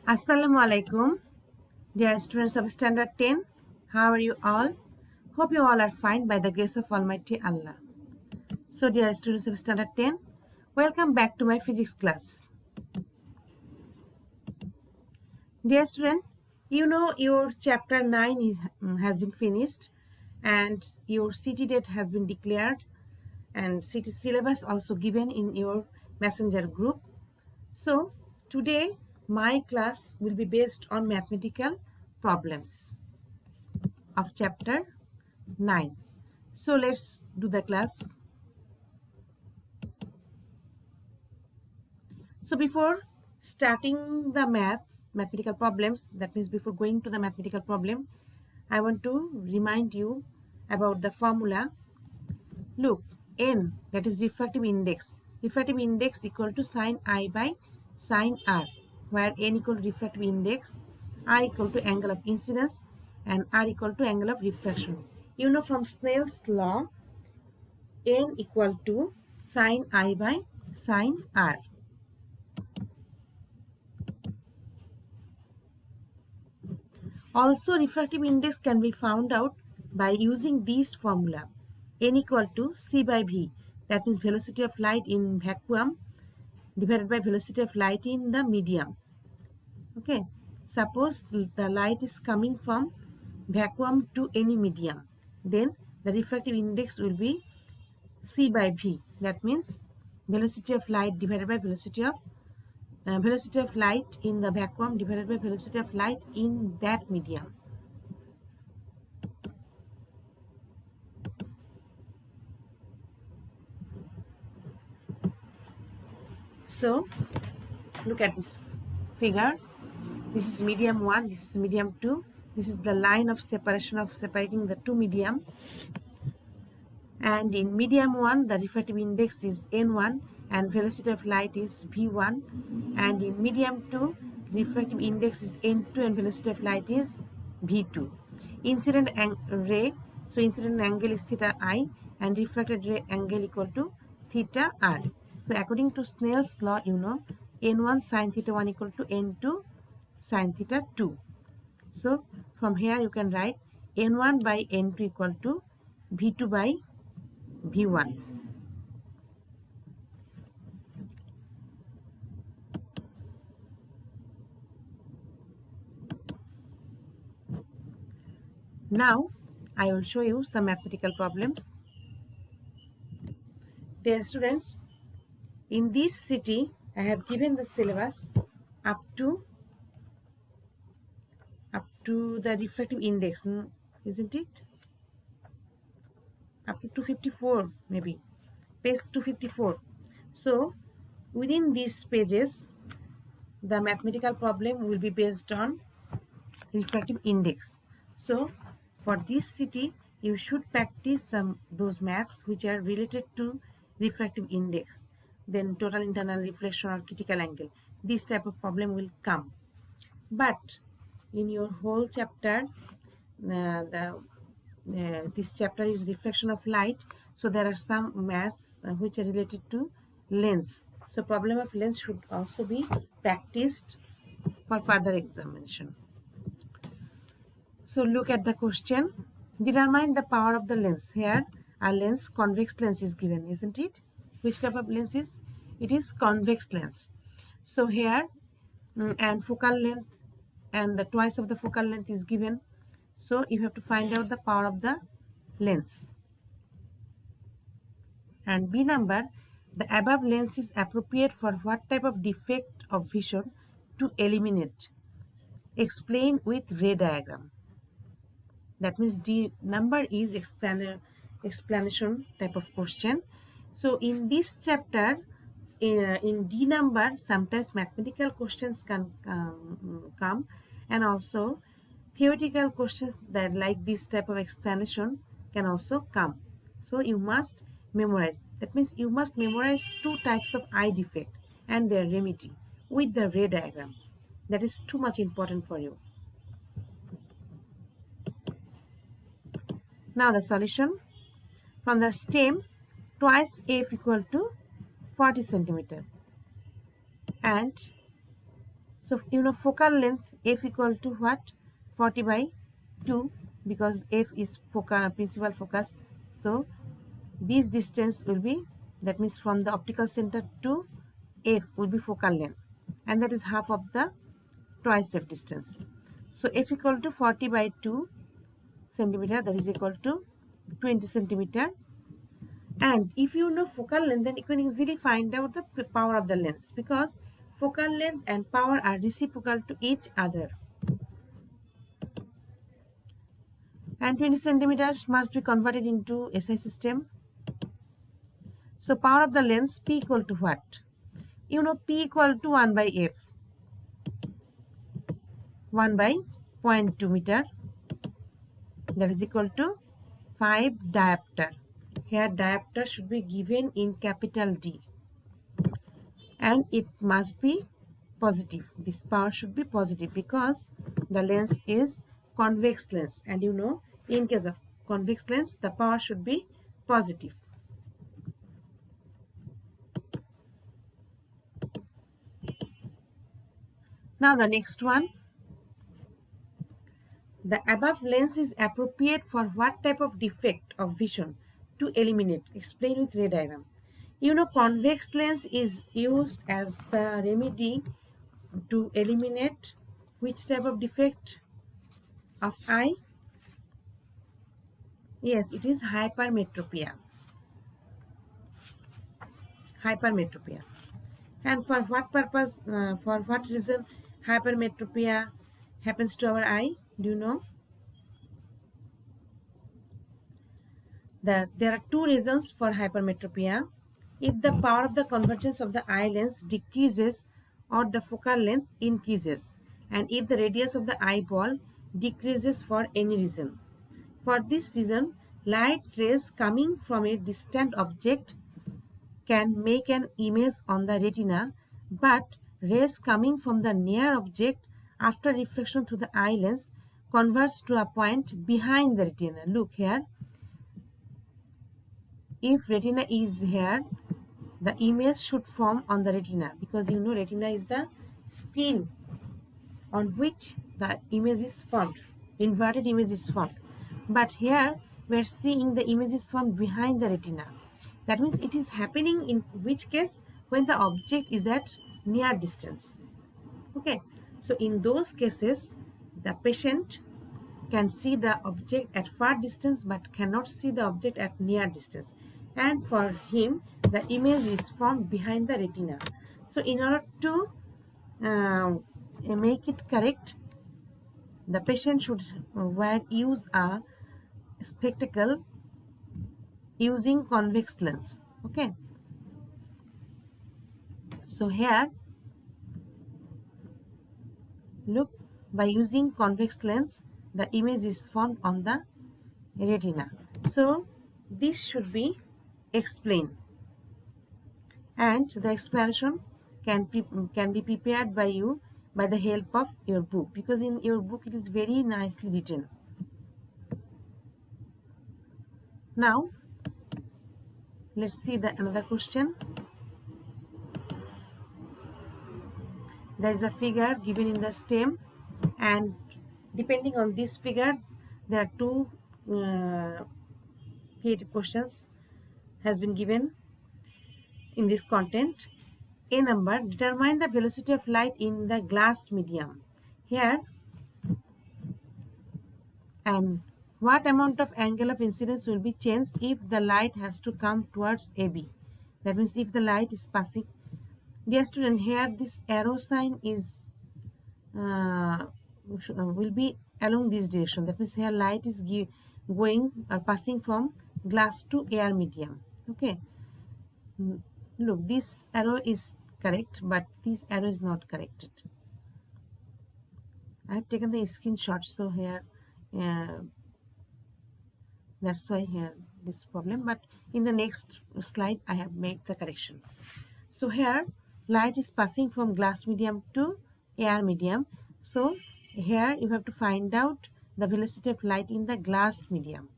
Assalamu alaikum, dear students of Standard 10. How are you all? Hope you all are fine by the grace of Almighty Allah. So, dear students of Standard 10, welcome back to my physics class. Dear student, you know your chapter 9 has been finished and your CT date has been declared and CT syllabus also given in your messenger group. So, today my class will be based on mathematical problems of chapter 9. So let's do the class. So before starting the mathematical problems, that means before going to the mathematical problem, I want to remind you about the formula. Look, n, that is refractive index. Refractive index equal to sine I by sine r, where n equal to refractive index, I equal to angle of incidence, and r equal to angle of refraction. You know from Snell's law, n equal to sine I by sine r. Also, refractive index can be found out by using this formula. N equal to c by v, that means velocity of light in vacuum divided by velocity of light in the medium. Okay, suppose the light is coming from vacuum to any medium, then the refractive index will be c by v, that means velocity of light divided by velocity of light in the vacuum divided by velocity of light in that medium. So look at this figure. This is medium 1, this is medium 2. This is the line of separation of separating the two medium. And in medium 1, the refractive index is n1 and velocity of light is v1. And in medium 2, refractive index is n2 and velocity of light is v2. Incident ray, so incident angle is theta I and refracted ray angle equal to theta r. So according to Snell's law, you know, n1 sine theta 1 equal to n2 sine theta 2. So from here you can write n1 by n2 equal to v2 by v1. Now I will show you some mathematical problems. Dear students, in this city I have given the syllabus up to the refractive index, isn't it? Up to 254 maybe, page 254. So within these pages the mathematical problem will be based on refractive index. So for this city you should practice those maths which are related to refractive index, then total internal reflection or critical angle. This type of problem will come. But in your whole chapter, this chapter is reflection of light, so there are some maths which are related to lens. So problem of lens should also be practiced for further examination. So look at the question. Determine the power of the lens. Here a lens, convex lens is given, isn't it? Which type of lens is? It is convex lens. So here and focal length and the twice of the focal length is given. So you have to find out the power of the lens. And B number, the above lens is appropriate for what type of defect of vision to eliminate? Explain with ray diagram. That means D number is explanation type of question. So in this chapter, in D number, sometimes mathematical questions can come, and also theoretical questions that like this type of explanation can also come. So you must memorize. That means you must memorize two types of eye defect and their remedy with the ray diagram. That is too much important for you. Now the solution. From the stem, twice f equal to 40 centimeter. And So you know focal length f equal to what? 40 by 2, because f is focal principal focus. So this distance will be, that means from the optical center to f will be focal length, and that is half of the twice f distance. So f equal to 40 by 2 centimeter, that is equal to 20 centimeter. And if you know focal length, then you can easily find out the power of the lens, because focal length and power are reciprocal to each other. And 20 centimeters must be converted into SI system. So power of the lens P equal to what? You know P equal to 1 by F. 1 by 0.2 meter, that is equal to 5 diopter. Here diopter should be given in capital D, and it must be positive. This power should be positive because the lens is convex lens, and you know in case of convex lens the power should be positive. Now the next one, the above lens is appropriate for what type of defect of vision to eliminate? Explain with ray diagram. You know convex lens is used as the remedy to eliminate which type of defect of eye? Yes, it is hypermetropia. Hypermetropia. And for what purpose, for what reason hypermetropia happens to our eye? Do you know? That there are two reasons for hypermetropia. If the power of the convergence of the eye lens decreases or the focal length increases, and if the radius of the eyeball decreases for any reason. For this reason, light rays coming from a distant object can make an image on the retina, but rays coming from the near object after reflection through the eye lens converge to a point behind the retina. Look here. If retina is here, the image should form on the retina, because you know retina is the screen on which the image is formed, inverted image is formed. But here we are seeing the image is formed behind the retina. That means it is happening in which case? When the object is at near distance. Okay, so in those cases the patient can see the object at far distance but cannot see the object at near distance, and for him the image is formed behind the retina. So in order to make it correct, the patient should use a spectacle using convex lens. Okay, so here look, by using convex lens the image is formed on the retina. So this should be explained, and the explanation can be prepared by you by the help of your book, because in your book it is very nicely written. Now let's see another question. There is a figure given in the stem, and depending on this figure there are two creative questions has been given in this content. A number, determine the velocity of light in the glass medium. Here, and what amount of angle of incidence will be changed if the light has to come towards AB? That means if the light is passing. Dear student, here this arrow sign is will be along this direction. That means here light is going or passing from glass to air medium. Okay. Look, this arrow is correct, but this arrow is not corrected. I have taken the screenshot, so here that's why here this problem, but in the next slide I have made the correction. So here light is passing from glass medium to air medium. So here you have to find out the velocity of light in the glass medium.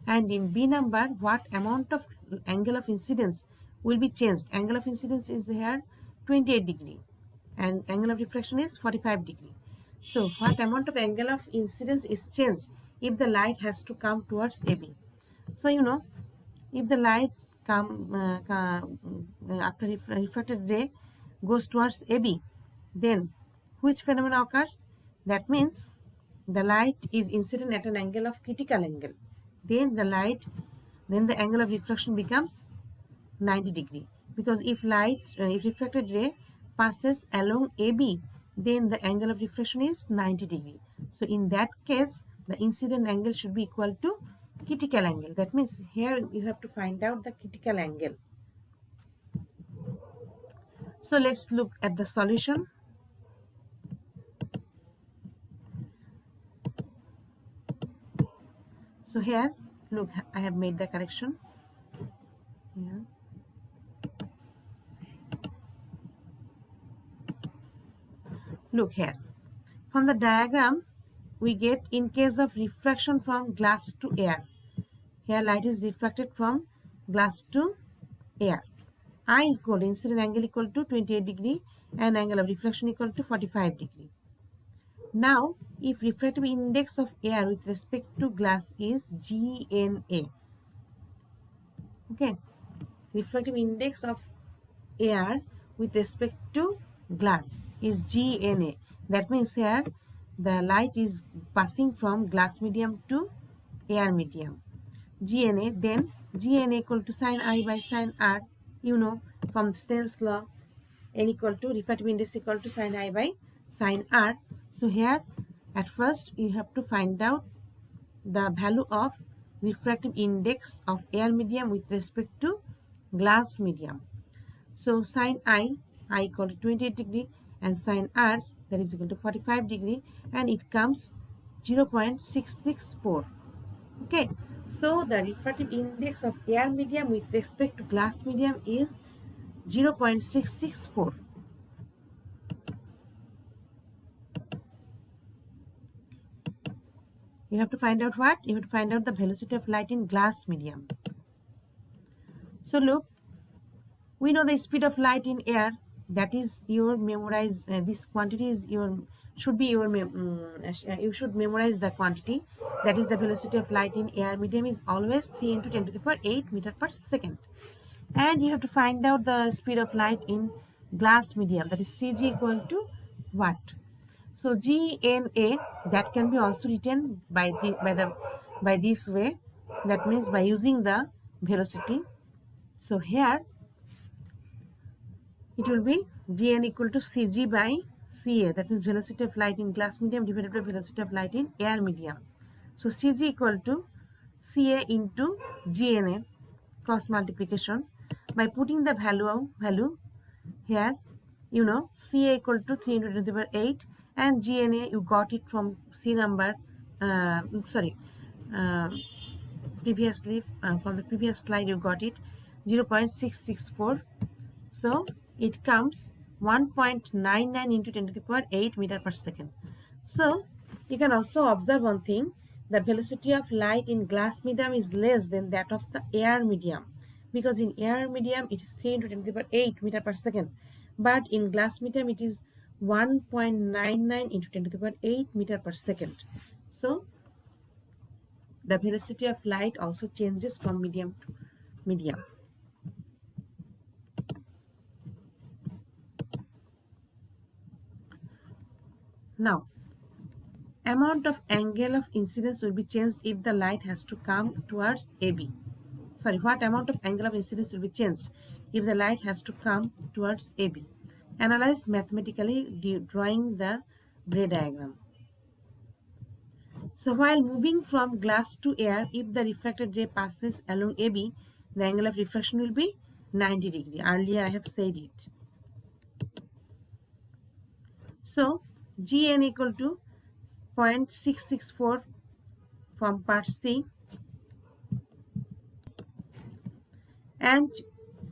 And in B number, what amount of angle of incidence will be changed? Angle of incidence is here 28 degree. and angle of refraction is 45 degree. So what amount of angle of incidence is changed if the light has to come towards AB? So if the light after refracted ray goes towards AB, then which phenomena occurs? That means the light is incident at an angle of critical angle. Then the angle of refraction becomes 90 degree, because if refracted ray passes along AB, then the angle of refraction is 90 degree. So in that case, the incident angle should be equal to critical angle. That means here you have to find out the critical angle. So let's look at the solution. So here, look, I have made the correction. Yeah. Look here. From the diagram, we get in case of refraction from glass to air. Here light is refracted from glass to air. I equal incident angle equal to 28 degree and angle of refraction equal to 45 degree. Now, if refractive index of air with respect to glass is GNA, okay, refractive index of air with respect to glass is GNA. That means here the light is passing from glass medium to air medium. GNA, then GNA equal to sin I by sin R, from Snell's law, N equal to refractive index equal to sin I by sin R. So here at first you have to find out the value of refractive index of air medium with respect to glass medium. So sin I equal to 28 degree, and sin R, that is equal to 45 degree, and it comes 0.664. Okay, so the refractive index of air medium with respect to glass medium is 0.664. You have to find out what? You have to find out the velocity of light in glass medium. So look, we know the speed of light in air. That is your memorize. This quantity is your should be your you should memorize the quantity. That is the velocity of light in air medium is always 3 into 10 to the power 8 meter per second. And you have to find out the speed of light in glass medium. That is Cg equal to what? So GNA, that can be also written by this way. That means by using the velocity. So here it will be Gn equal to Cg by Ca. That means velocity of light in glass medium divided by velocity of light in air medium. So Cg equal to Ca into Gna, cross multiplication. By putting the value here, Ca equal to 3 into 10 to the power 8, and Gna you got it from C number, previously from the previous slide you got it 0.664. So it comes 1.99 into 10 to the power 8 meter per second. So you can also observe one thing: the velocity of light in glass medium is less than that of the air medium, because in air medium it is 3 into 10 to the power 8 meter per second, but in glass medium it is 1.99 into 10 to the power 8 meter per second. So the velocity of light also changes from medium to medium. Now, amount of angle of incidence will be changed if the light has to come towards AB. Sorry, what amount of angle of incidence will be changed if the light has to come towards AB? Analyze mathematically drawing the Bray diagram. So while moving from glass to air, if the refracted ray passes along AB, the angle of refraction will be 90 degree. Earlier I have said it. So Gn equal to 0.664 from part C, and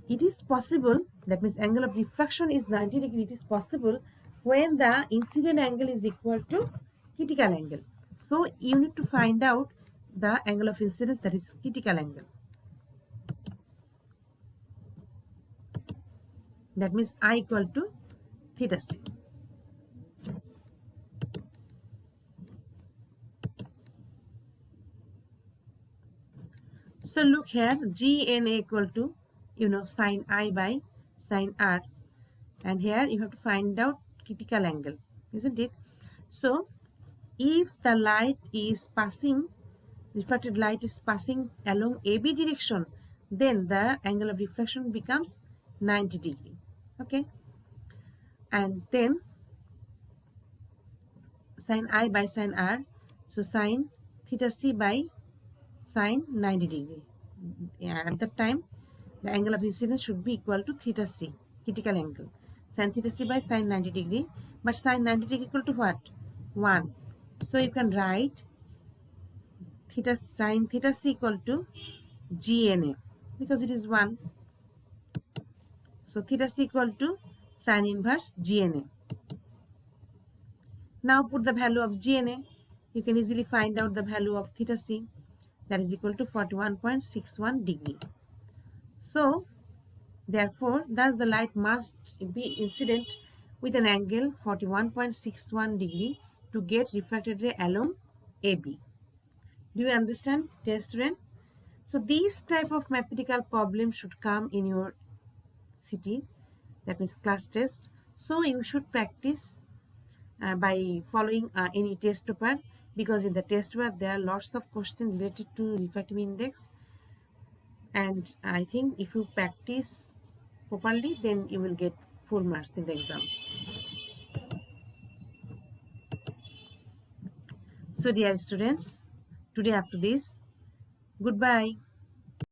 it is possible, that means angle of refraction is 90 degree. It is possible when the incident angle is equal to critical angle. So you need to find out the angle of incidence, that is critical angle. That means I equal to theta c. So look here, GNA equal to, sine I by sine R. And here you have to find out critical angle, isn't it? So if the light is passing, refracted light is passing along AB direction, then the angle of reflection becomes 90 degree. Okay. And then sine I by sine R. So sine theta C by sine 90 degree. At that time, the angle of incidence should be equal to theta C, critical angle. Sin theta C by sine 90 degree. But sine 90 degree equal to what? 1. So you can write theta sine theta C equal to GNA because it is 1. So theta C equal to sine inverse GNA. Now put the value of GNA. You can easily find out the value of theta C, that is equal to 41.61 degree. So therefore, thus the light must be incident with an angle 41.61 degree to get refracted ray along AB. Do you understand, dear student? So these type of mathematical problems should come in your city, that means class test. So you should practice by following any test paper, because in the test paper there are lots of questions related to refractive index, and I think if you practice properly, then you will get full marks in the exam. So dear students, today up to this. Goodbye.